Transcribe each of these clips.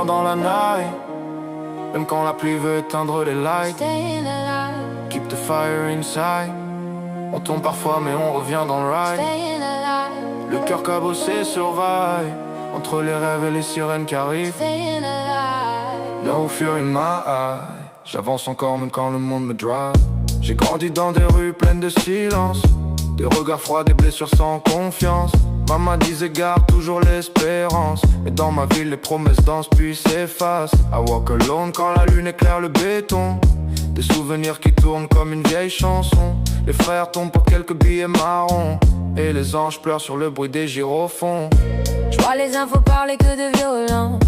tenir dans la night, même quand la pluie veut éteindre les lights. Keep the fire inside. On tombe parfois mais on revient dans le ride. Le cœur cabossé survive entre les rêves et les sirènes qui arrivent. No fear in my eye. J'avance encore même quand le monde me drive. J'ai grandi dans des rues pleines de silence, des regards froids, des blessures sans confiance. Maman disait garde toujours l'espérance, mais dans ma ville les promesses dansent puis s'effacent. I walk alone quand la lune éclaire le béton, des souvenirs qui tournent comme une vieille chanson. Les frères tombent pour quelques billets marrons, et les anges pleurent sur le bruit des gyrophones. J'vois les infos parler que de violence,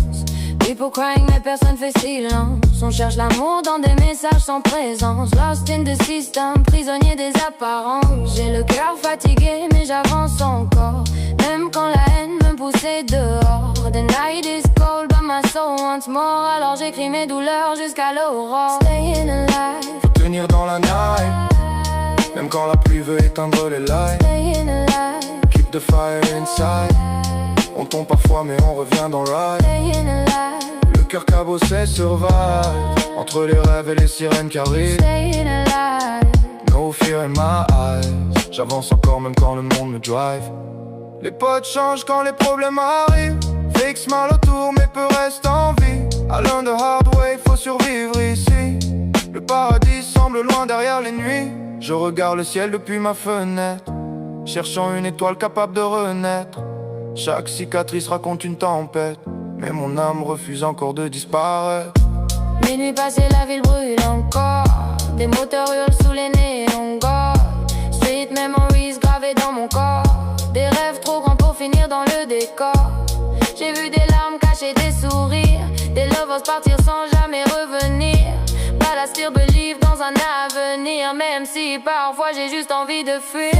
people crying mais personne fait silence. On cherche l'amour dans des messages sans présence. Lost in the system, prisonnier des apparences. J'ai le cœur fatigué mais j'avance encore, même quand la haine me poussait dehors. The night is cold but my soul wants more. Alors j'écris mes douleurs jusqu'à l'aurore. Staying alive. Faut tenir dans la night, même quand la pluie veut éteindre les lights. Staying alive. Keep the fire inside. On tombe parfois mais on revient dans le ride. Staying alive. Le cœur cabossé survive entre les rêves et les sirènes qui arrivent. Staying alive. No fear in my eyes. J'avance encore même quand le monde me drive. Les potes changent quand les problèmes arrivent. Fake smile autour mais peu reste en vie. I learn the hard way, faut survivre ici. Le paradis semble loin derrière les nuits. Je regarde le ciel depuis ma fenêtre, cherchant une étoile capable de renaître. Chaque cicatrice raconte une tempête, mais mon âme refuse encore de disparaître. Minuit passé, la ville brûle encore. Des moteurs hurlent sous les néons gold. Street memories gravées dans mon corps. Des rêves trop grands pour finir dans le décor. J'ai vu des larmes cacher des sourires, des lovers partir sans jamais revenir. But I still believe dans un avenir, même si parfois j'ai juste envie de fuir.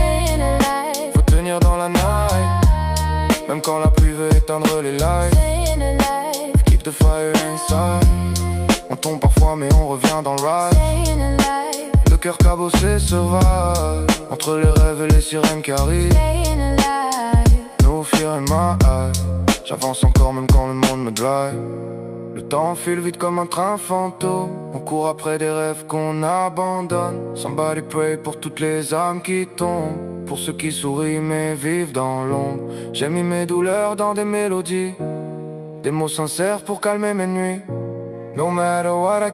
Faut tenir dans la night, même quand la pluie veut éteindre les lights. Keep the fire inside. On tombe parfois mais on revient dans le ride. Le cœur cabossé survive entre les rêves et les sirènes qui arrivent. No fear in my eyes. J'avance encore même quand le monde me drive. Le temps file vite comme un train fantôme. On court après des rêves qu'on abandonne. Somebody pray pour toutes les âmes qui tombent, pour ceux qui sourient mais vivent dans l'ombre. J'ai mis mes douleurs dans des mélodies, des mots sincères pour calmer mes nuits. No matter what I